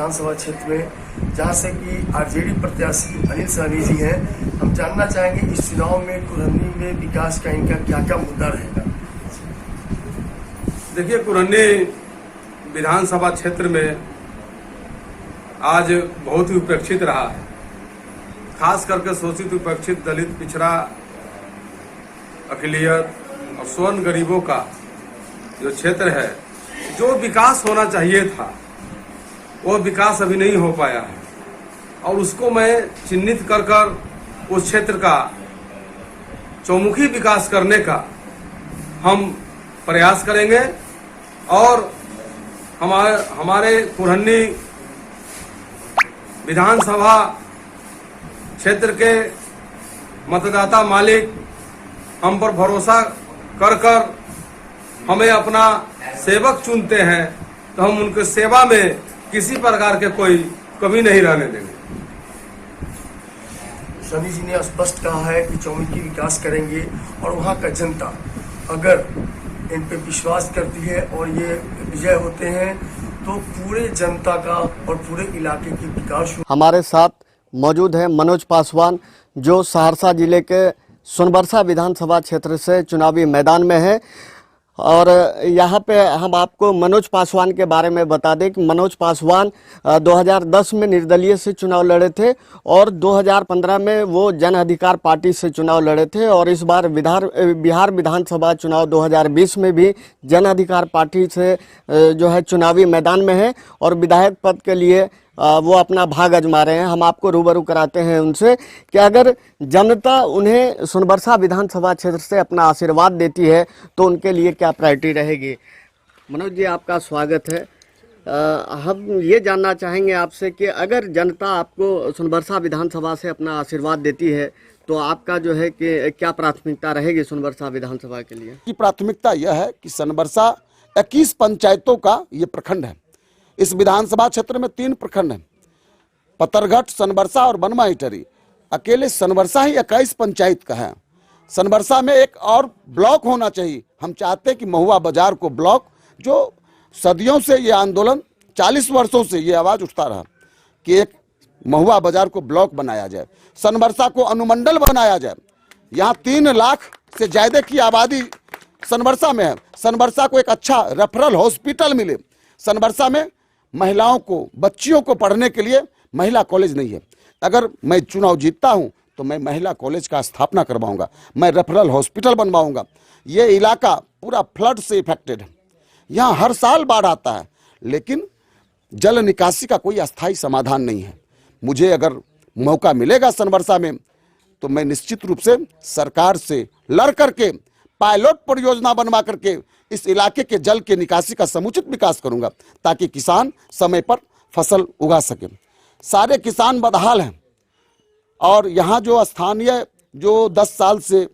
विधानसभा क्षेत्र में, जहां से कि आरजेडी प्रत्याशी अनिल सहनी जी हैं। हम जानना चाहेंगे इस चुनाव में कुरहनी में विकास का इनका क्या क्या मुद्दा रहेगा। देखिए, कुरहनी विधानसभा क्षेत्र में आज बहुत ही उपेक्षित रहा है, खास करके शोषित, उपेक्षित, दलित, पिछड़ा, अक़लियत और स्वर्ण गरीबों का जो क्षेत्र है, जो विकास होना चाहिए था वो विकास अभी नहीं हो पाया है। और उसको मैं चिन्हित कर कर उस क्षेत्र का चौमुखी विकास करने का हम प्रयास करेंगे। और हमारे कुरहनी विधानसभा क्षेत्र के मतदाता मालिक हम पर भरोसा कर कर हमें अपना सेवक चुनते हैं, तो हम उनके सेवा में किसी प्रकार के कोई कमी नहीं रहने देंगे। सहनी जी ने स्पष्ट कहा है कि चौमुखी विकास करेंगे और वहां का जनता अगर इन पे विश्वास करती है और ये विजय होते हैं तो पूरे जनता का और पूरे इलाके की विकास। हमारे साथ मौजूद है मनोज पासवान, जो सहरसा जिले के सोनबरसा विधानसभा क्षेत्र से चुनावी मैदान में है। और यहाँ पे हम आपको मनोज पासवान के बारे में बता दें कि मनोज पासवान 2010 में निर्दलीय से चुनाव लड़े थे और 2015 में वो जन अधिकार पार्टी से चुनाव लड़े थे। और इस बार बिहार विधानसभा चुनाव 2020 में भी जन अधिकार पार्टी से जो है चुनावी मैदान में है और विधायक पद के लिए वो अपना भाग आजमा रहे हैं। हम आपको रूबरू कराते हैं उनसे कि अगर जनता उन्हें सोनबरसा विधानसभा क्षेत्र से अपना आशीर्वाद देती है तो उनके लिए क्या प्रायोरिटी रहेगी। मनोज जी, आपका स्वागत है। हम ये जानना चाहेंगे आपसे कि अगर जनता आपको सोनबरसा विधानसभा से अपना आशीर्वाद देती है तो आपका जो है कि क्या प्राथमिकता रहेगी सोनबरसा विधानसभा के लिए। की प्राथमिकता यह है कि सोनबरसा 21 पंचायतों का ये प्रखंड है। इस विधानसभा क्षेत्र में 3 प्रखंड हैं, पतरघट, सोनबरसा और बनवा इटरी। अकेले सोनबरसा ही 21 पंचायत का है। सोनबरसा में एक और ब्लॉक होना चाहिए। हम चाहते हैं कि महुआ बाजार को ब्लॉक, जो सदियों से ये आंदोलन, 40 वर्षों से ये आवाज़ उठता रहा कि एक महुआ बाजार को ब्लॉक बनाया जाए, सोनबरसा को अनुमंडल बनाया जाए। यहाँ 3 लाख से ज़्यादा की आबादी सोनबरसा में है। सोनबरसा को एक अच्छा रेफरल हॉस्पिटल मिले। सोनबरसा में महिलाओं को, बच्चियों को पढ़ने के लिए महिला कॉलेज नहीं है। अगर मैं चुनाव जीतता हूं तो मैं महिला कॉलेज का स्थापना करवाऊंगा, मैं रेफरल हॉस्पिटल बनवाऊंगा। ये इलाका पूरा फ्लड से इफेक्टेड है। यहाँ हर साल बाढ़ आता है, लेकिन जल निकासी का कोई अस्थायी समाधान नहीं है। मुझे अगर मौका मिलेगा सोनबरसा में तो मैं निश्चित रूप से सरकार से लड़ करके पायलट परियोजना बनवा करके इस इलाके के जल के निकासी का समुचित विकास करूंगा, ताकि किसान समय पर फसल उगा सके। सारे किसान बदहाल हैं और यहाँ जो स्थानीय, जो 10 साल से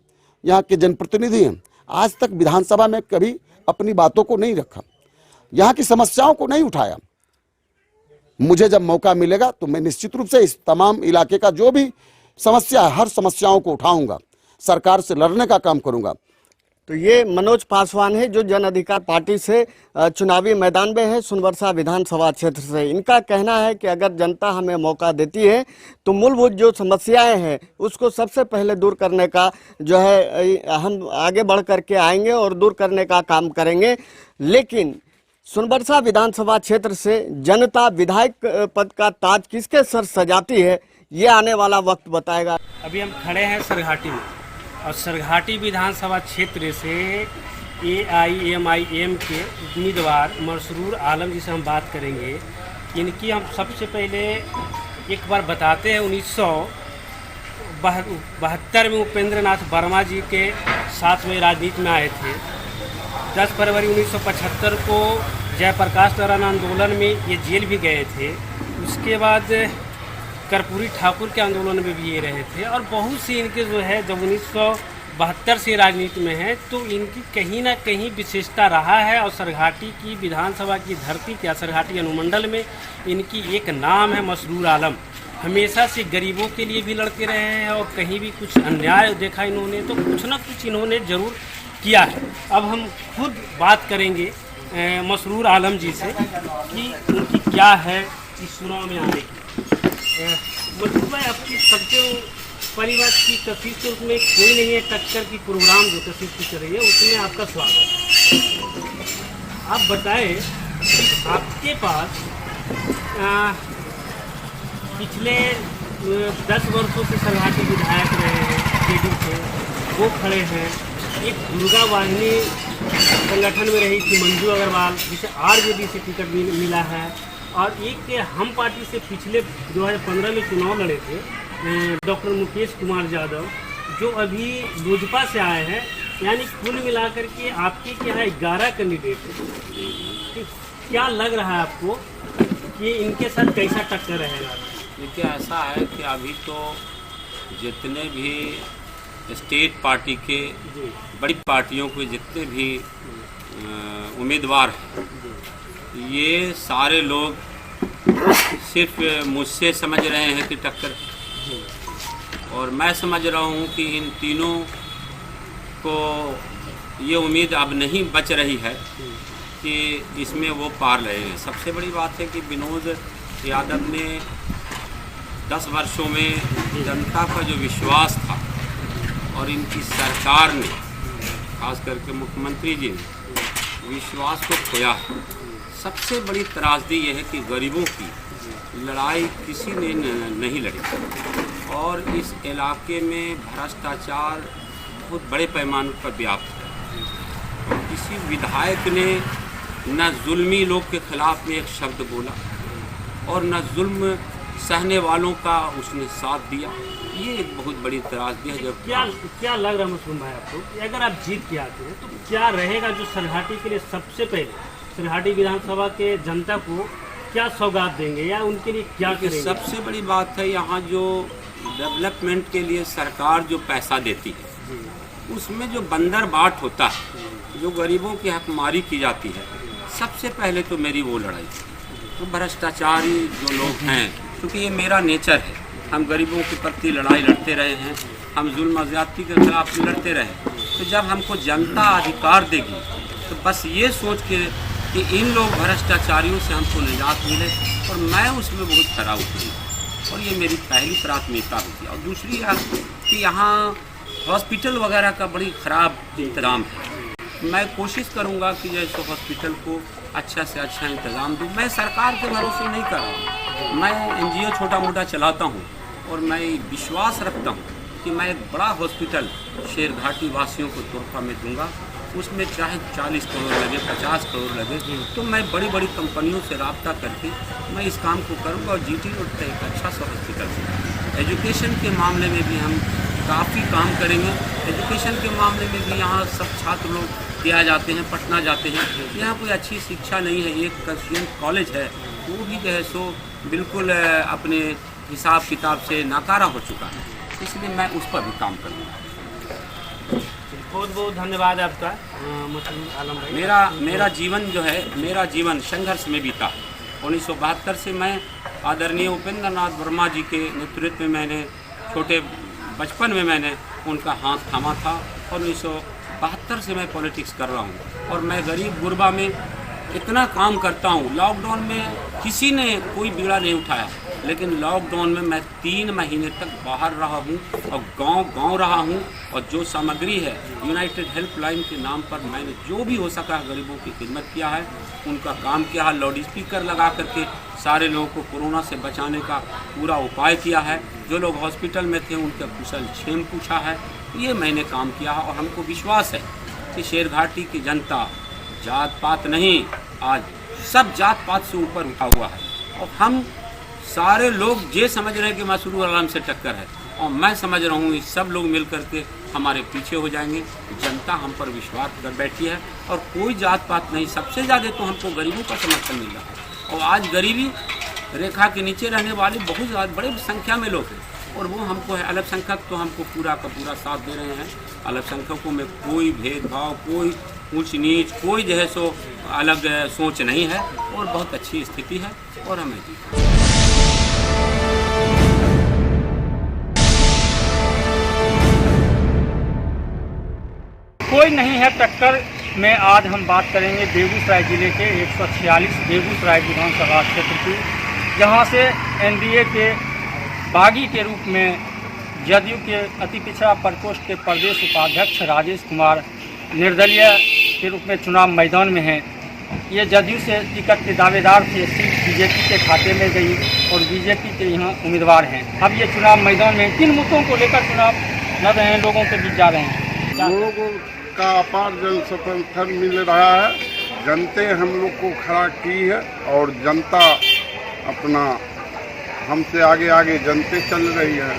यहाँ के जनप्रतिनिधि हैं, आज तक विधानसभा में कभी अपनी बातों को नहीं रखा, यहाँ की समस्याओं को नहीं उठाया। मुझे जब मौका मिलेगा तो मैं निश्चित रूप से इस तमाम इलाके का जो भी समस्या है, हर समस्याओं को उठाऊंगा, सरकार से लड़ने का काम करूंगा। तो ये मनोज पासवान है, जो जन अधिकार पार्टी से चुनावी मैदान में है सोनबरसा विधानसभा क्षेत्र से। इनका कहना है कि अगर जनता हमें मौका देती है तो मूलभूत जो समस्याएं हैं उसको सबसे पहले दूर करने का जो है हम आगे बढ़ करके आएंगे और दूर करने का काम करेंगे। लेकिन सोनबरसा विधानसभा क्षेत्र से जनता विधायक पद का ताज किसके सर सजाती है, ये आने वाला वक्त बताएगा। अभी हम खड़े हैं सरघाटी में और सरघाटी विधानसभा क्षेत्र से AIMIM के उम्मीदवार मसरूर आलम जी से हम बात करेंगे। इनकी हम सबसे पहले एक बार बताते हैं, 1972 में उपेंद्र नाथ वर्मा जी के साथ में राजनीति में आए थे। 10 फरवरी 1975 को जयप्रकाश नारायण आंदोलन में ये जेल भी गए थे। उसके बाद कर्पूरी ठाकुर के आंदोलन में भी ये रहे थे और बहुत सी इनके जो है जब 1972 से राजनीति में है तो इनकी कहीं ना कहीं विशेषता रहा है। और सरघाटी की विधानसभा की धरती के सरघाटी अनुमंडल में इनकी एक नाम है मसरूर आलम। हमेशा से गरीबों के लिए भी लड़ते रहे हैं और कहीं भी कुछ अन्याय देखा इन्होंने तो कुछ ना कुछ इन्होंने ज़रूर किया है। अब हम खुद बात करेंगे मसरूर आलम जी से कि उनकी क्या है इस चुनाव में आने की। मजबूर भाई, आपकी सबसे पहली बात की कशिश तो उसमें कोई नहीं है, टक्कर की प्रोग्राम जो कशिश की कर रही है उसमें आपका स्वागत। आप बताएं, आपके पास पिछले 10 वर्षों से सरहाटी विधायक रहे हैं जेडी से, वो खड़े हैं। एक दुर्गा वाहिनी संगठन में रही थी मंजू अग्रवाल, जिसे आरजेडी से टिकट मिला है, और एक के हम पार्टी से पिछले 2015 में चुनाव लड़े थे डॉक्टर मुकेश कुमार यादव, जो अभी लोजपा से आए हैं। यानी कुल मिलाकर के आपके क्या है 11 कैंडिडेट हैं। क्या लग रहा है आपको कि इनके साथ कैसा टक्कर रहेगा? देखिए, ऐसा है कि अभी तो जितने भी स्टेट पार्टी के बड़ी पार्टियों के जितने भी उम्मीदवार हैं, ये सारे लोग सिर्फ मुझसे समझ रहे हैं कि टक्कर, और मैं समझ रहा हूँ कि इन तीनों को ये उम्मीद अब नहीं बच रही है कि इसमें वो पार लगेंगे। सबसे बड़ी बात है कि विनोद यादव ने 10 वर्षों में जनता का जो विश्वास था और इनकी सरकार ने, खास करके मुख्यमंत्री जी ने विश्वास को खोया है। सबसे बड़ी त्रासदी यह है कि गरीबों की लड़ाई किसी ने नहीं लड़ी, और इस इलाके में भ्रष्टाचार बहुत बड़े पैमाने पर व्याप्त है। और किसी विधायक ने न जुल्मी लोग के खिलाफ में एक शब्द बोला और न जुल्म सहने वालों का उसने साथ दिया। ये एक बहुत बड़ी त्रासदी है। जब क्या लग रहा है मशरूम भाई आपको कि अगर आप जीत के आते हैं तो क्या रहेगा जो सरहाटी के लिए सबसे पहले सरहाटी विधानसभा के जनता को क्या सौगात देंगे या उनके लिए क्या करेंगे? सबसे बड़ी बात है, यहाँ जो डेवलपमेंट के लिए सरकार जो पैसा देती है उसमें जो बंदर बाट होता है, जो गरीबों की हकमारी की जाती है, सबसे पहले तो मेरी वो लड़ाई तो भ्रष्टाचारी जो लोग हैं, क्योंकि ये मेरा नेचर है। हम गरीबों के प्रति लड़ाई लड़ते रहे हैं, हम जुल्म ज़्यादती के खिलाफ लड़ते रहे। तो जब हमको जनता अधिकार देगी तो बस ये सोच के कि इन लोग भ्रष्टाचारियों से हमको निजात मिले, और मैं उसमें बहुत खरा उतरी, और ये मेरी पहली प्राथमिकता होती है। और दूसरी है कि यहाँ हॉस्पिटल वगैरह का बड़ी ख़राब इंतज़ाम है। मैं कोशिश करूँगा कि जैसे हॉस्पिटल को अच्छा से अच्छा इंतज़ाम दूँ। मैं सरकार के भरोसे नहीं कर रहा हूँ, मैं NGO छोटा मोटा चलाता हूँ, और मैं विश्वास रखता हूँ कि मैं एक बड़ा हॉस्पिटल शेरघाटी वासियों को तोहफा में दूँगा। उसमें चाहे 40 करोड़ लगे, 50 करोड़ लगे, तो मैं बड़ी बड़ी कंपनियों से रब्ता करके मैं इस काम को करूँगा, और GT रोड पर एक अच्छा सा हॉस्पिटल होगा। एजुकेशन के मामले में भी हम काफ़ी काम करेंगे। एजुकेशन के मामले में भी यहाँ सब छात्र लोग दिया जाते हैं, पटना जाते हैं, यहाँ कोई अच्छी शिक्षा नहीं है। एक कस्टम कॉलेज है, वो भी जो है सो बिल्कुल अपने हिसाब किताब से नाकारा हो चुका है, इसलिए मैं उस पर भी काम करूँगा। बहुत बहुत धन्यवाद आपका मशरूम आलम भाई। मेरा जीवन जो है, मेरा जीवन संघर्ष में बीता। 1972 से मैं आदरणीय उपेंद्र नाथ वर्मा जी के नेतृत्व में मैंने छोटे बचपन में मैंने उनका हाथ थामा था, और 1972 से मैं पॉलिटिक्स कर रहा हूँ, और मैं गरीब गुरबा में इतना काम करता हूँ। लॉकडाउन में किसी ने कोई बीड़ा नहीं उठाया, लेकिन लॉकडाउन में मैं 3 महीने तक बाहर रहा हूँ और गांव रहा हूँ, और जो सामग्री है यूनाइटेड हेल्पलाइन के नाम पर मैंने जो भी हो सका गरीबों की खिदमत किया है, उनका काम किया है। लाउड स्पीकर लगा करके सारे लोगों को कोरोना से बचाने का पूरा उपाय किया है। जो लोग हॉस्पिटल में थे उनका कुशल क्षेम पूछा है, ये मैंने काम किया है। और हमको विश्वास है कि शेरघाटी की जनता जात पात नहीं, आज सब जात पात से ऊपर उठा हुआ है, और हम सारे लोग ये समझ रहे हैं कि मसरूर आलम से टक्कर है, और मैं समझ रहा हूँ सब लोग मिल करके हमारे पीछे हो जाएंगे। जनता हम पर विश्वास कर बैठी है, और कोई जात पात नहीं। सबसे ज़्यादा तो हमको गरीबों का समर्थन मिल रहा है, और आज गरीबी रेखा के नीचे रहने वाले बहुत ज़्यादा बड़े संख्या में लोग हैं, और वो हमको है। अल्पसंख्यक तो हमको पूरा का पूरा साथ दे रहे हैं। अल्पसंख्यकों में कोई भेदभाव, कोई ऊंच नीच, कोई जो है सो अलग सोच नहीं है, और बहुत अच्छी स्थिति है, और हमें कोई नहीं है टक्कर में। आज हम बात करेंगे बेगूसराय जिले के 146 बेगूसराय विधानसभा क्षेत्र की, यहाँ से एनडीए के बागी के रूप में जदयू के अति पिछड़ा प्रकोष्ठ के प्रदेश उपाध्यक्ष राजेश कुमार निर्दलीय के रूप में चुनाव मैदान में हैं। ये जदयू से टिकट के दावेदार थे, सीट बीजेपी के खाते में गई और बीजेपी के यहाँ उम्मीदवार हैं। अब ये चुनाव मैदान में किन मुद्दों को लेकर चुनाव लड़ रहे हैं, लोगों के बीच जा रहे हैं। लोगों का अपार जन समर्थन मिल रहा है। जनते हम लोग को खड़ा की है और जनता अपना हमसे आगे आगे जनते चल रही है।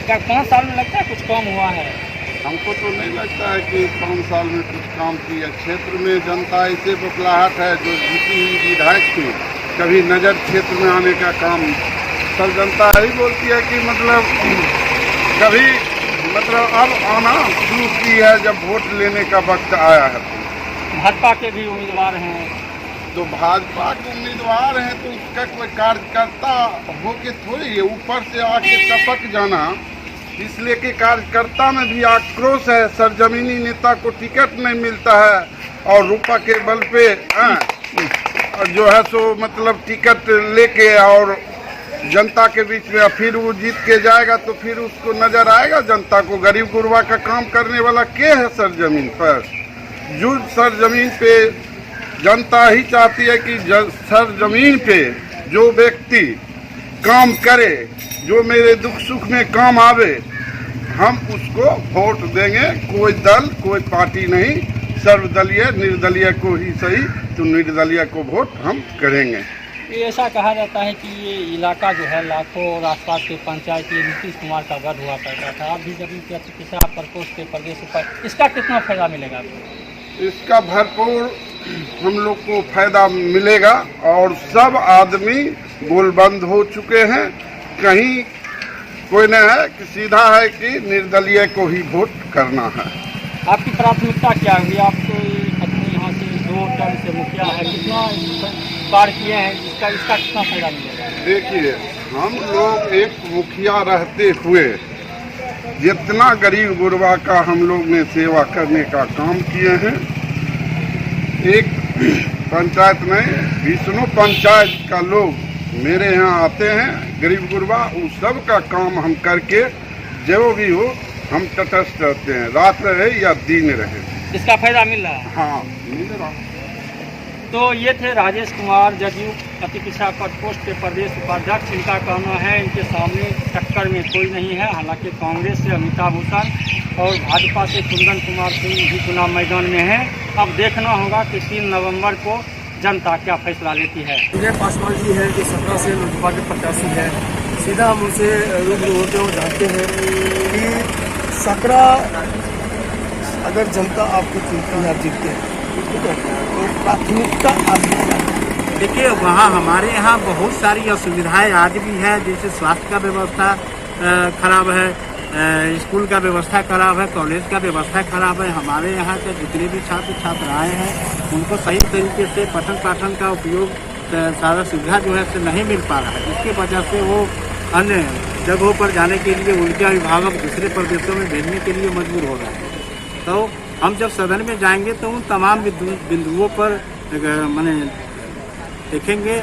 क्या 5 साल में लगता है कुछ कम हुआ है? हमको तो नहीं लगता है कि 5 साल में कुछ काम किया। क्षेत्र में जनता ऐसे बखलाहट है, जो जीती हुई विधायक थी कभी नजर क्षेत्र में आने का काम सब जनता यही बोलती है कि मतलब कभी अब आना शुरू की है जब वोट लेने का वक्त आया है। भाजपा के भी उम्मीदवार हैं, तो भाजपा के उम्मीदवार हैं तो उसका कोई कार्यकर्ता होके थोड़ी है ऊपर से आके टपक जाना। इसलिए कि कार्यकर्ता में भी आक्रोश है। सरजमीनी नेता को टिकट नहीं मिलता है और रूपा के बल पे जो है सो मतलब टिकट लेके और जनता के बीच में फिर वो जीत के जाएगा तो फिर उसको नजर आएगा जनता को गरीब गुरबा का काम करने वाला के है सरजमीन पर। जो सरजमीन पे जनता ही चाहती है कि सरजमीन पे जो व्यक्ति काम करे, जो मेरे दुख सुख में काम आवे, हम उसको वोट देंगे। कोई दल कोई पार्टी नहीं, सर्वदलीय निर्दलीय को ही सही तो निर्दलीय को वोट हम करेंगे। ये ऐसा कहा जाता है कि ये इलाका जो है लाखों और आसपास के पंचायत ये नीतीश कुमार का गढ़ हुआ करता था। आप भी जब पिछड़ा प्रकोष्ठ के प्रदेश पर इसका कितना फायदा मिलेगा? इसका भरपूर हम लोग को फायदा मिलेगा और सब आदमी गोलबंद हो चुके हैं। कहीं कोई न है कि सीधा है कि निर्दलीय को ही वोट करना है। आपकी प्राथमिकता क्या होगी? आप तो अपने यहाँ से 2 टर्म से मुखिया है, कितना कार्य किए हैं, इसका कितना फायदा मिलेगा? देखिए, हम लोग एक मुखिया रहते हुए जितना गरीब गुरबा का हम लोग ने सेवा करने का काम किए हैं, एक पंचायत में 20 पंचायत का लोग मेरे यहाँ आते हैं गरीब गुरबा, उस सब का काम हम करके जो भी हो हम तटस्थ रहते हैं, रात रहे या दिन रहे। इसका फायदा मिल रहा है? हाँ, मिल रहा। तो ये थे राजेश कुमार, जदयू अति पिछड़ा प्रकोष्ठ के प्रदेश उपाध्यक्ष। इनका कहना है इनके सामने टक्कर में कोई नहीं है। हालांकि कांग्रेस से अमिताभ भूषण और भाजपा से कुंदन कुमार सिंह भी चुनाव मैदान में हैं। अब देखना होगा कि 3 नवंबर को जनता क्या फैसला लेती है। विजय पासवान जी हैं जो 17 से लोकसभा के प्रत्याशी हैं। सीधा हम उनसे रूबरू होते हुए जानते हैं कि 17 अगर जनता आपको चुनती है, आप जीतते हैं, ठीक है, तो प्राथमिकता आपकी क्या है? देखिए, वहाँ हमारे यहाँ बहुत सारी असुविधाएं आज भी है। जैसे स्वास्थ्य का व्यवस्था खराब है, स्कूल का व्यवस्था खराब है, कॉलेज का व्यवस्था खराब है। हमारे यहाँ के जितने भी छात्र छात्राएं हैं उनको सही तरीके से पठन पाठन का उपयोग सारा सुविधा जो है से नहीं मिल पा रहा है, जिसकी वजह से वो अन्य जगहों पर जाने के लिए उनके अभिभावक दूसरे प्रदेशों में भेजने के लिए मजबूर हो रहे हैं। तो हम जब सदन में जाएंगे तो उन तमाम बिंदुओं पर माने देखेंगे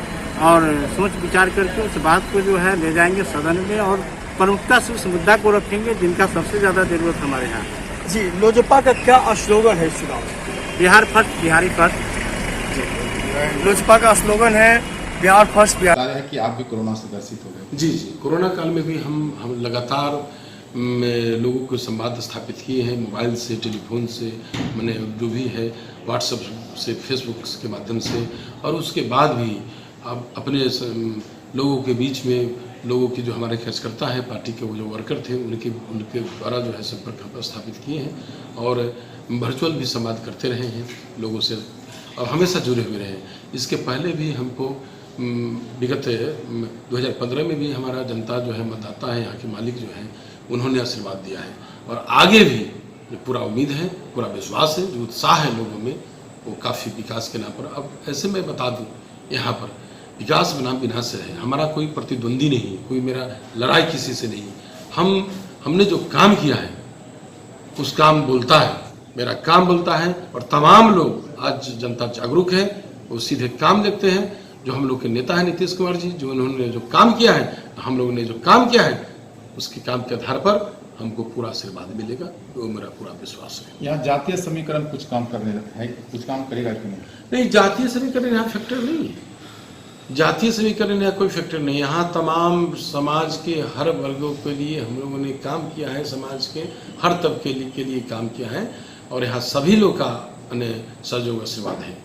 और सोच विचार करके उस बात को जो है ले जाएंगे सदन में और प्रमुखता से उस मुद्दा को रखेंगे जिनका सबसे ज़्यादा जरूरत हमारे यहाँ। जी, लोजपा का क्या स्लोगन है इस चुनाव? Bihar first, Bihari first. लोजपा का स्लोगन है बिहार फर्स्ट। बता रहे हैं कि आप भी कोरोना से ग्रसित हो गए। जी, कोरोना काल में भी हम लगातार लोगों को संवाद स्थापित किए हैं, मोबाइल से, टेलीफोन से, मैंने जो भी है व्हाट्सएप से, फेसबुक के माध्यम से, और उसके बाद भी अब अपने लोगों के बीच में लोगों की जो हमारे कार्यकर्ता है, पार्टी के वो जो वर्कर थे, उनके द्वारा जो है संपर्क स्थापित किए हैं और वर्चुअल भी संवाद करते रहे हैं लोगों से और हमेशा जुड़े हुए रहे। इसके पहले भी हमको विगत 2015 में भी हमारा जनता जो है, मतदाता है, यहाँ के मालिक जो हैं, उन्होंने आशीर्वाद दिया है और आगे भी पूरा उम्मीद है, पूरा विश्वास है, जो उत्साह है लोगों में वो काफ़ी विकास के नाम पर। अब ऐसे मैं बता दूँ, यहाँ पर विकास बनाम विनाश है, हमारा कोई प्रतिद्वंदी नहीं, कोई मेरा लड़ाई किसी से नहीं। हमने जो काम किया है उस काम बोलता है, मेरा काम बोलता है और तमाम लोग आज जनता जागरूक है, वो सीधे काम देखते हैं जो हम लोग के नेता हैं नीतीश कुमार जी, जो उन्होंने जो काम किया है, हम लोगों ने जो काम किया है, उसके काम के आधार पर हमको पूरा आशीर्वाद मिलेगा, वो मेरा पूरा विश्वास है। यहाँ जातीय समीकरण कुछ काम करने है, कुछ काम करेगा कि नहीं? नहीं, जातीय समीकरण यहाँ फैक्टर नहीं है। जातीय समीकरण यहाँ कोई फैक्टर नहीं है। यहाँ तमाम समाज के हर वर्गों के लिए हम लोगों ने काम किया है, समाज के हर तबके के लिए काम किया है, और यहाँ सभी लोग का सहयोग आशीर्वाद है,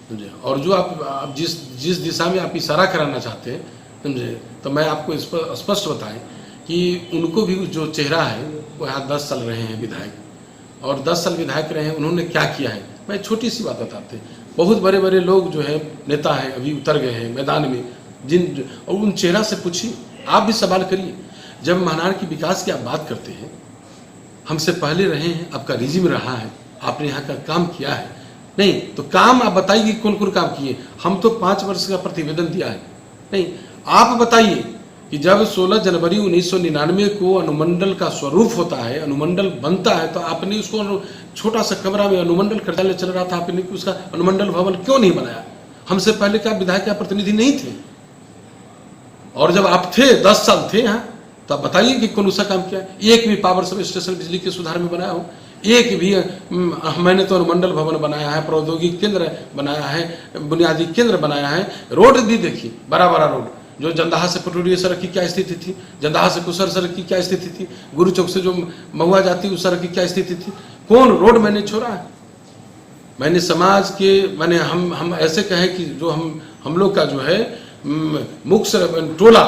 समझे। और जो आप जिस दिशा में आप इशारा कराना चाहते हैं, समझे, तो मैं आपको इस पर स्पष्ट बताएं कि उनको भी जो चेहरा है वो यहाँ 10 साल रहे हैं विधायक, और 10 साल विधायक रहे हैं, उन्होंने क्या किया है। मैं छोटी सी बात बताते हैं, बहुत बड़े बड़े लोग जो है नेता हैं अभी उतर गए हैं मैदान में, और उन चेहरा से पूछिए, आप भी सवाल करिए। जब महानार की विकास की आप बात करते हैं, हमसे पहले रहे हैं, आपका रिजिम रहा है, आपने यहाँ का काम किया है, नहीं तो काम आप बताइए कौन कौन काम किए। हम तो 5 वर्ष का प्रतिवेदन दिया है, नहीं आप बताइए कि जब 16 जनवरी 1999 को अनुमंडल का स्वरूप होता है, अनुमंडल बनता है, तो आपने उसको छोटा सा कमरा में अनुमंडल कार्यालय चल रहा था, आपने उसका अनुमंडल भवन क्यों नहीं बनाया? हमसे पहले का विधायक का प्रतिनिधि नहीं थे, और जब आप थे 10 साल थे यहाँ, तो आप बताइए कि कौन सा काम किया। एक भी पावर सब स्टेशन बिजली के सुधार में बनाया हो, एक भी मैंने तो अनुमंडल भवन बनाया है, प्रौद्योगिक केंद्र बनाया है, बुनियादी केंद्र बनाया है, रोड भी देखिए, बड़ा बड़ा रोड, जो जंदाहा से पटोरिया सड़क की क्या स्थिति थी, जंदाहा से कुसर सड़क की क्या स्थिति थी, गुरु चौक से जो महुआ जाती उस सड़क की क्या स्थिति थी, कौन रोड मैंने छोड़ा है। मैंने समाज के हम ऐसे कहें कि जो हम लोग का जो है मुख्य टोला,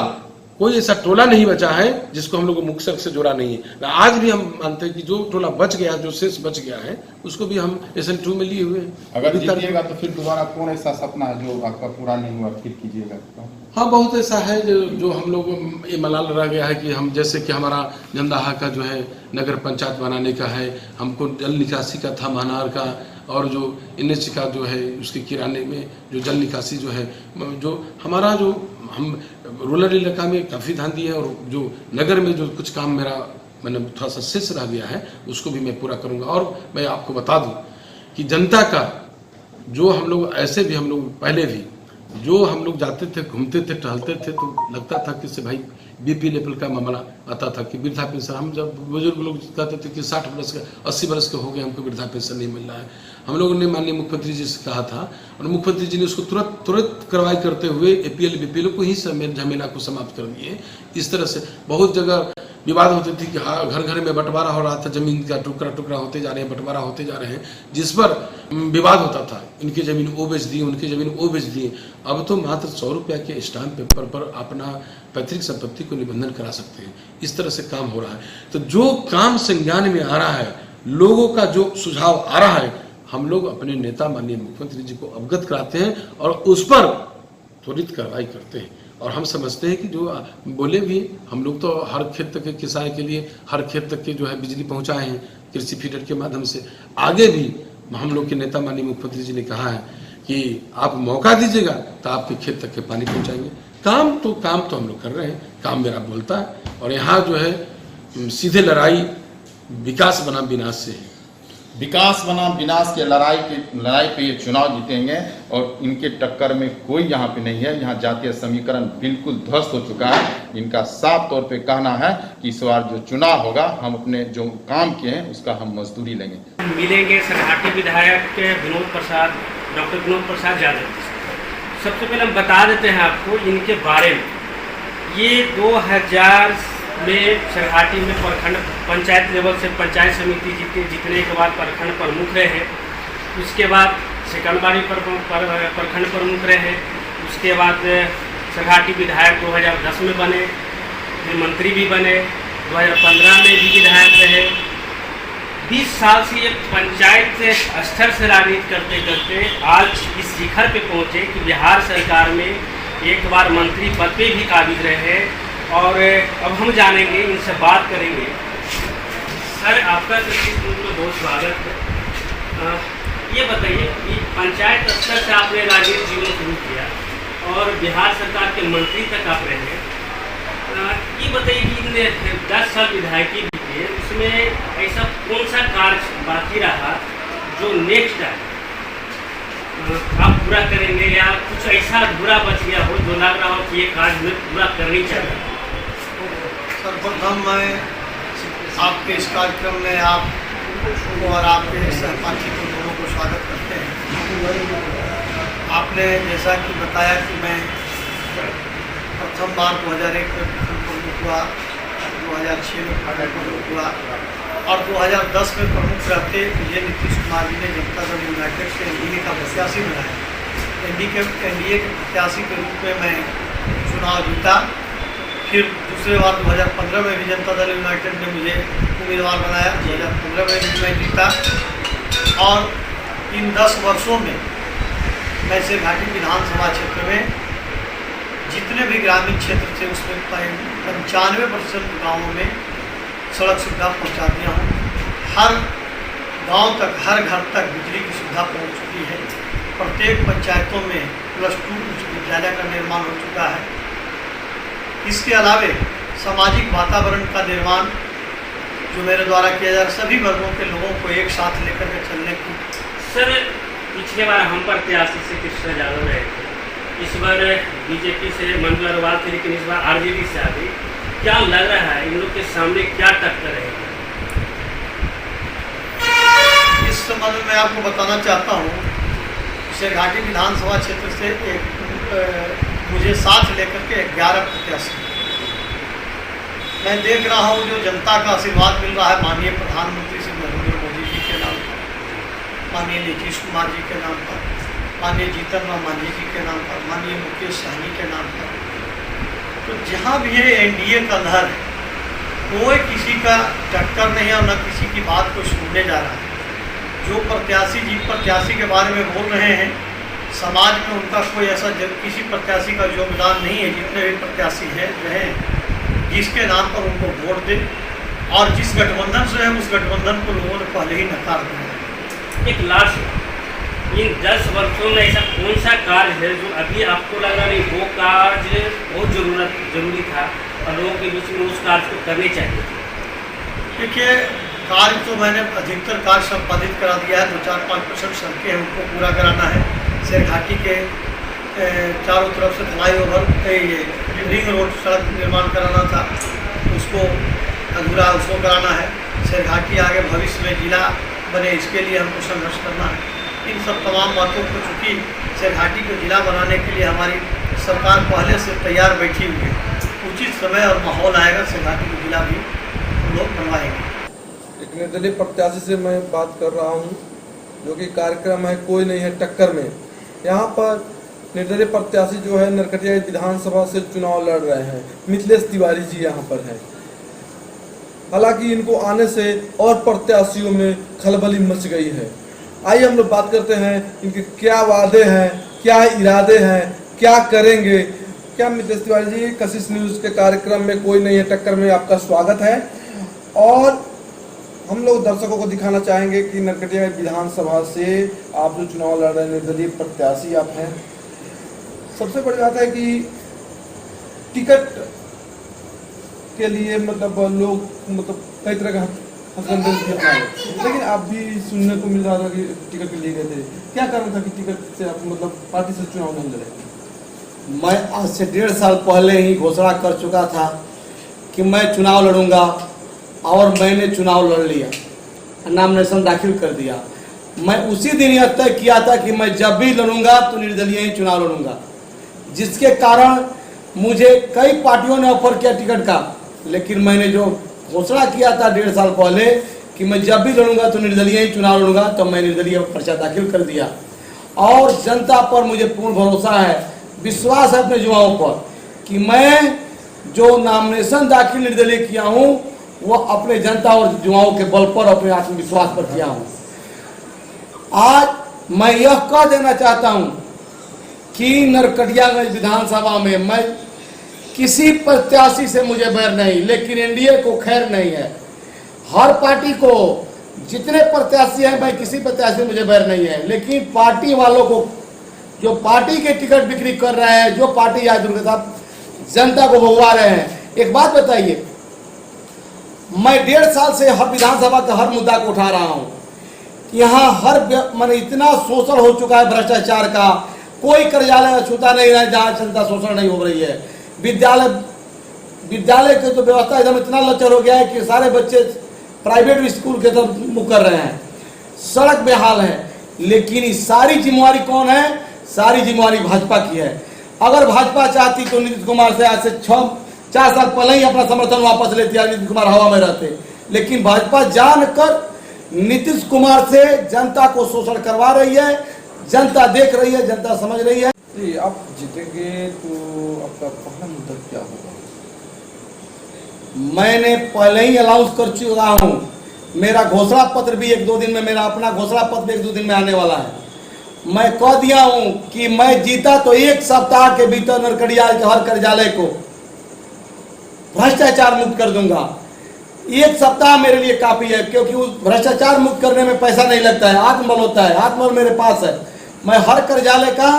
कोई ऐसा टोला नहीं बचा है जिसको हम लोग मुख्य सड़क से जोड़ा नहीं है। आज भी हम मानते हैं कि जो टोला बच गया, जो शेष बच गया है, उसको भी हम SN2 में लिए हुए हैं। अगर जीतिएगा तो फिर दोबारा कौन ऐसा सपना है जो आपका पूरा नहीं हुआ, फिर कीजिएगा? हाँ, बहुत ऐसा है जो हम लोग ये मलाल रह गया है कि हम, जैसे कि हमारा जंदाहा का जो है नगर पंचायत बनाने का है, हमको जल निकासी का था महानार का, और जो NH का जो है उसके किराने में जो जल निकासी जो है, जो हमारा जो हम रूरल इलाका में काफ़ी ध्यान दिए, और जो नगर में जो कुछ काम मैंने थोड़ा सा शेष रह गया है, उसको भी मैं पूरा करूँगा। और मैं आपको बता दूँ कि जनता का जो हम लोग ऐसे भी, हम लोग पहले भी जो हम लोग जाते थे, घूमते थे, टहलते थे, तो लगता था कि से भाई BP लेवल का मामला आता था कि वृद्धा पेंशन, हम जब बुजुर्ग लोग कहते थे कि 60 वर्ष का 80 वर्ष के हो गए, हमको वृद्धा पेंशन नहीं मिल रहा है, हम लोगों ने माननीय मुख्यमंत्री जी से कहा था, और मुख्यमंत्री जी ने उसको तुरंत कार्रवाई करते हुए APL BPL को ही झमेला को समाप्त कर दिए। इस तरह से बहुत जगह विवाद होते थे कि हाँ, घर घर में बंटवारा हो रहा था, जमीन का टुकड़ा होते जा रहे हैं, बंटवारा होते जा रहे हैं, जिस पर विवाद होता था, इनकी जमीन वो बेच दी, उनकी जमीन वो बेच दी। अब तो मात्र 100 रुपया के स्टाम्प पेपर पर अपना पैतृक संपत्ति को निबंधन करा सकते हैं। इस तरह से काम हो रहा है। तो जो काम संज्ञान में आ रहा है, लोगों का जो सुझाव आ रहा है, हम लोग अपने नेता माननीय मुख्यमंत्री जी को अवगत कराते हैं और उस पर त्वरित कार्रवाई करते हैं। और हम समझते हैं कि जो बोले भी, हम लोग तो हर खेत तक के किसान के लिए हर खेत तक के जो है बिजली पहुंचाए हैं कृषि फीडर के माध्यम से। आगे भी हम लोग के नेता माननीय मुख्यमंत्री जी ने कहा है कि आप मौका दीजिएगा तो आपके खेत तक के पानी पहुंचाएंगे। काम तो हम लोग कर रहे हैं, काम मेरा बोलता है। और यहाँ जो है सीधे लड़ाई विकास बनाम विनाश से है। विकास बनाम विनाश के लड़ाई पे ये चुनाव जीतेंगे, और इनके टक्कर में कोई यहाँ पे नहीं है। यहाँ जातीय समीकरण बिल्कुल ध्वस्त हो चुका है। इनका साफ तौर पे कहना है कि इस बार जो चुनाव होगा, हम अपने जो काम किए हैं उसका हम मजदूरी लेंगे। मिलेंगे सरहाटी विधायक डॉक्टर विनोद प्रसाद यादव। सबसे पहले हम बता देते हैं आपको इनके बारे में। ये 2000 में सरहाटी में प्रखंड पंचायत लेवल से पंचायत समिति जीतने के बाद प्रखंड प्रमुख रहे। उसके बाद सिकंदबाड़ी प्रखंड प्रमुख रहे। उसके बाद सरहाटी विधायक 2010 में बने, फिर मंत्री भी बने, 2015 में भी विधायक रहे। 20 साल से ये पंचायत स्तर से राजनीति करते करते आज इस शिखर पे पहुँचे कि बिहार सरकार में एक बार मंत्री पद पे भी काबिज रहे। और अब हम जानेंगे, इनसे बात करेंगे। सर, आपका बहुत स्वागत है। ये बताइए कि पंचायत स्तर से आपने राजनीतिक जीवन शुरू किया और बिहार सरकार के मंत्री तक आप रहे। ये बताइए कि 10 साल विधायकी बीते, उसमें ऐसा कौन सा कार्य बाकी रहा जो नेक्स्ट है? आप पूरा करेंगे, या कुछ ऐसा बुरा बच गया हो जो लग रहा हो कि ये कार्य में पूरा करनी चाहिए? सर्वप्रथम मैं आपके इस कार्यक्रम में आप और आपके सहपाठी को दोनों को स्वागत करते हैं। आपने जैसा कि बताया कि मैं प्रथम बार 2001 में प्रमुख हुआ, 2006 में प्रमुख हुआ और 2010 में प्रमुख रहते मुझे नीतीश कुमार जी ने जनता दल यूनाइटेड से एनडीए का प्रत्याशी बनाया। एनडीए के प्रत्याशी के रूप में मैं चुनाव जीता। फिर दूसरे बार 2015 में भी जनता दल यूनाइटेड ने मुझे उम्मीदवार बनाया। 2015 में भी मैं जीता और इन 10 वर्षों में मैं शेरघाटी विधानसभा क्षेत्र में जितने भी ग्रामीण क्षेत्र थे उसमें 95% गाँवों में सड़क सुविधा पहुंचा दिया हूँ। हर गांव तक, हर घर तक बिजली की सुविधा पहुंच चुकी है। प्रत्येक पंचायतों में +2 उच्च विद्यालय का निर्माण हो चुका है। इसके अलावे सामाजिक वातावरण का निर्माण जो मेरे द्वारा किया जा रहा है, सभी वर्गों के लोगों को एक साथ लेकर के चलने की। सर, पिछले बार हम प्रत्याशी से कृष्णा यादव रहे थे, इस बार बीजेपी से मंजू अग्रवाल थे, लेकिन इस बार आरजेडी से आ गई। क्या लग रहा है इन लोग के सामने क्या टक्कर है? इस संबंध में आपको बताना चाहता हूँ, शेरघाटी विधानसभा क्षेत्र से मुझे साथ लेकर के 11 प्रत्याशी मैं देख रहा हूँ। जो जनता का आशीर्वाद मिल रहा है माननीय प्रधानमंत्री श्री नरेंद्र मोदी जी के नाम पर, माननीय नीतीश कुमार जी के नाम पर, माननीय जीतन राम मांझी जी के नाम पर, माननीय मुकेश सहनी के नाम पर, तो जहाँ भी ये एनडीए का लहर है, कोई किसी का टक्कर नहीं है और न किसी की बात को सुनने जा रहा है। जो प्रत्याशी के बारे में बोल रहे हैं, समाज में उनका कोई ऐसा किसी प्रत्याशी का योगदान नहीं है। जितने भी प्रत्याशी हैं रहे, जिसके नाम पर उनको वोट दे और जिस गठबंधन से है उस गठबंधन को लोगों ने पहले ही नकार दिया। एक लास्ट, इन 10 वर्षों में ऐसा कौन सा कार्य है जो अभी आपको लग रहा नहीं वो कार्य बहुत जरूरी था और लोगों के बीच में उस कार्य को करने चाहिए? देखिए, कार्य तो मैंने अधिकतर कार्य संपादित करा दिया है। 2-4-5% सड़कें हैं उनको पूरा कराना है। शेरघाटी के चारों तरफ से फ्लाईओवर रिंग रोड सड़क निर्माण कराना था, उसको अधूरा उसको कराना है। शेरघाटी आगे भविष्य में जिला बने, इसके लिए हमको संघर्ष करना है। इन सब तमाम बातों को चूँकि शेरघाटी को जिला बनाने के लिए हमारी सरकार पहले से तैयार बैठी हुई है। उचित समय और माहौल आएगा, शेरघाटी को जिला भी हम लोग बनवाएंगे। एक निर्दलीय प्रत्याशी से मैं बात कर रहा हूं, जो कि कार्यक्रम है कोई नहीं है टक्कर में। यहाँ पर निर्दलीय प्रत्याशी जो है नरकटिया विधानसभा से चुनाव लड़ रहे हैं। मिथिलेश तिवारी जी यहाँ पर हैं। हालांकि इनको आने से और प्रत्याशियों में खलबली मच गई है। आइए हम लोग बात करते हैं इनके क्या वादे हैं, क्या इरादे हैं, क्या करेंगे। क्या मिथिलेश तिवारी जी, कशिश न्यूज़ के कार्यक्रम में कोई नहीं है टक्कर में आपका स्वागत है। और हम लोग दर्शकों को दिखाना चाहेंगे कि नरकटिया विधानसभा से आप जो चुनाव लड़ रहे हैं, निर्दलीय प्रत्याशी आप हैं। सबसे बड़ी बात है कि टिकट के लिए लोग कई तरह का हथकंडे भी अपनाए, लेकिन आप भी सुनने को मिल रहा था कि टिकट के लिए गए थे। क्या कारण था कि टिकट से आप पार्टी से चुनाव नहीं लड़े? मैं आज से 1.5 साल पहले ही घोषणा कर चुका था कि मैं चुनाव लड़ूंगा और मैंने चुनाव लड़ लिया, नामिनेशन दाखिल कर दिया। मैं उसी दिन यह तय किया था कि मैं जब भी लड़ूंगा तो निर्दलीय ही चुनाव लड़ूंगा, जिसके कारण मुझे कई पार्टियों ने ऑफर किया टिकट का, लेकिन मैंने जो घोषणा किया था 1.5 साल पहले कि मैं जब भी लड़ूंगा तो निर्दलीय ही चुनाव लड़ूंगा, तो मैं निर्दलीय पर्चा दाखिल कर दिया। और जनता पर मुझे पूर्ण भरोसा है, विश्वास है अपने युवाओं पर कि मैं जो नामिनेशन दाखिल निर्दलीय किया हूँ वो अपने जनता और युवाओं के बल पर, अपने आत्मविश्वास पर किया हूँ। आज मैं यह कह देना चाहता हूँ कि नरकटियागंज विधानसभा में मैं किसी प्रत्याशी से मुझे बैर नहीं, लेकिन एनडीए को खैर नहीं है। हर पार्टी को जितने प्रत्याशी हैं, मैं किसी प्रत्याशी से मुझे बैर नहीं है, लेकिन पार्टी वालों को जो पार्टी के टिकट बिक्री कर रहे हैं, जो पार्टी आज उनके साथ जनता को भगवा रहे हैं। एक बात बताइए, मैं 1.5 साल से हर विधानसभा का हर मुद्दा को उठा रहा हूँ। यहाँ हर इतना शोषण हो चुका है भ्रष्टाचार का, कोई कार्यालय छूता नहीं है जहाँ जनता शोषण नहीं हो रही है। विद्यालय की तो व्यवस्था एकदम इतना लचर हो गया है कि सारे बच्चे प्राइवेट स्कूल के तरफ मुँह कर रहे हैं। सड़क बेहाल है, लेकिन ये सारी जिम्मेवारी कौन है? सारी जिम्मेवारी भाजपा की है। अगर भाजपा चाहती तो नीतीश कुमार से आज से 4 साल पहले ही अपना समर्थन वापस लेती, नीतीश कुमार हवा में रहते। लेकिन भाजपा जानकर नीतीश कुमार से जनता को शोषण करवा रही है। जनता देख रही है, जनता समझ रही है। आप जीतेंगे तो आपका पहला मुद्दा क्या होगा? मैंने पहले ही अनाउंस कर चुका हूं, मेरा घोषणा पत्र भी 1-2 दिन में, मेरा अपना घोषणा पत्र भी 1-2 दिन में आने वाला है। मैं कह दिया हूं कि मैं जीता तो 1 सप्ताह के भीतर नरकड़ियाल के हर कार्यालय को भ्रष्टाचार मुक्त कर दूंगा। 1 सप्ताह मेरे लिए काफी है, क्योंकि उस भ्रष्टाचार मुक्त करने में पैसा नहीं लगता है, आत्मबल होता है। आत्मबल मेरे पास है। मैं हर कार्यालय का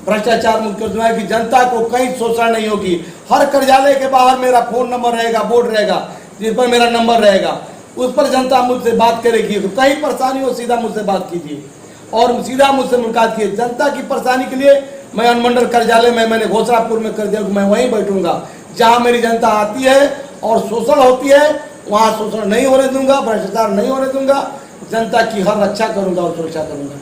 भ्रष्टाचार मुक्त कर दूंगा कि जनता को कहीं शोषण नहीं होगी। हर कार्यालय के बाहर मेरा फोन नंबर रहेगा, बोर्ड रहेगा जिस पर मेरा नंबर रहेगा, उस पर जनता मुझसे बात करेगी। तो कहीं परेशानी हो सीधा मुझसे बात कीजिए और सीधा मुझसे मुलाकात कीजिए। जनता की परेशानी के लिए मैं अनुमंडल कार्यालय में, मैंने घोषणापुर में कर दिया, मैं वहीं बैठूंगा जहां मेरी जनता आती है और शोषण होती है, वहां शोषण नहीं होने दूंगा, भ्रष्टाचार नहीं होने दूंगा। जनता की हर रक्षा करूंगा और सुरक्षा करूंगा।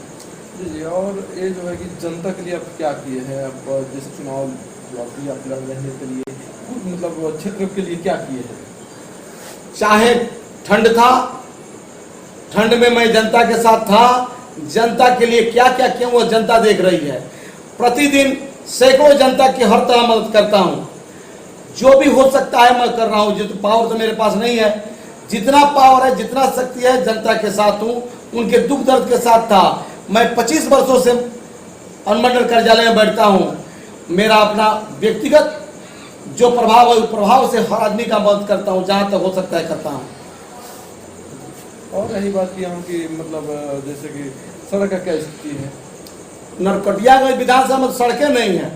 जी, और ये जो है कि जनता के लिए आप क्या किए हैं? आप जिस चुनाव जो आप लड़ रहे के लिए, मतलब क्षेत्र के लिए क्या किए हैं? चाहे ठंड था, ठंड में मैं जनता के साथ था। जनता के लिए क्या क्या किया वो जनता देख रही है। प्रतिदिन सैकड़ों जनता की हर तरह मदद करता हूं। जो भी हो सकता है मैं कर रहा हूं। जितना पावर तो मेरे पास नहीं है, जितना पावर है, जितना शक्ति है, जनता के साथ हूं, उनके दुख दर्द के साथ था। मैं 25 वर्षों से अनुमंडल कार्यालय में बैठता हूं। मेरा अपना व्यक्तिगत जो प्रभाव है, उस प्रभाव से हर आदमी का मदद करता हूं, जहां तक हो सकता है करता हूं। और रही बात की मतलब जैसे कि सड़क का क्या स्थिति है? नरकटियागंज विधानसभा में सड़कें नहीं है।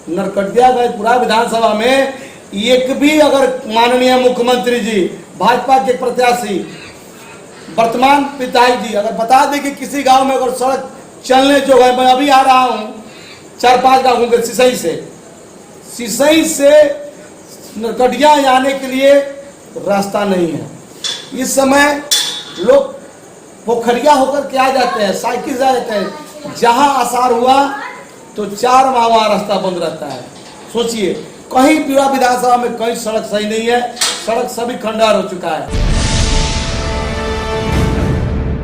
नरकटियागंज पूरा विधानसभा में एक भी, अगर माननीय मुख्यमंत्री जी, भाजपा के प्रत्याशी वर्तमान पिताजी जी अगर बता दें कि किसी गांव में अगर सड़क चलने जो है, मैं अभी आ रहा हूं 4-5 गाँव होंगे सिसई से नरकटिया आने के लिए रास्ता नहीं है। इस समय लोग पोखरिया होकर के आ जाते हैं, साइकिल जा जाते हैं। जहां आसार हुआ तो 4 माह वहां रास्ता बंद रहता है। सोचिए, कहीं पूरा विधानसभा में कहीं सड़क सही नहीं है। सड़क सभी खंडार हो चुका है।